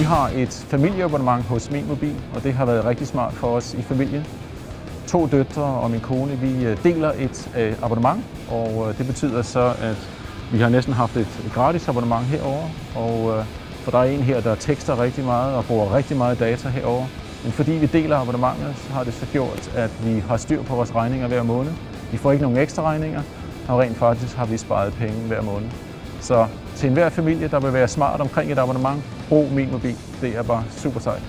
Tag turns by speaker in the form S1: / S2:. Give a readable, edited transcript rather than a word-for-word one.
S1: har et familieabonnement hos Min Mobil, og det har været rigtig smart for os i familien. 2 døtre og min kone, vi deler et abonnement, og det betyder så, at vi har næsten haft et gratis abonnement herover. Og for der er en her, der tekster rigtig meget og bruger rigtig meget data herover. Men fordi vi deler abonnementet, så har det så gjort, at vi har styr på vores regninger hver måned. Vi får ikke nogen ekstra regninger, og rent faktisk har vi sparet penge hver måned. Så til enhver familie, der vil være smart omkring et abonnement, brug Min Mobil. Det er bare super sejt.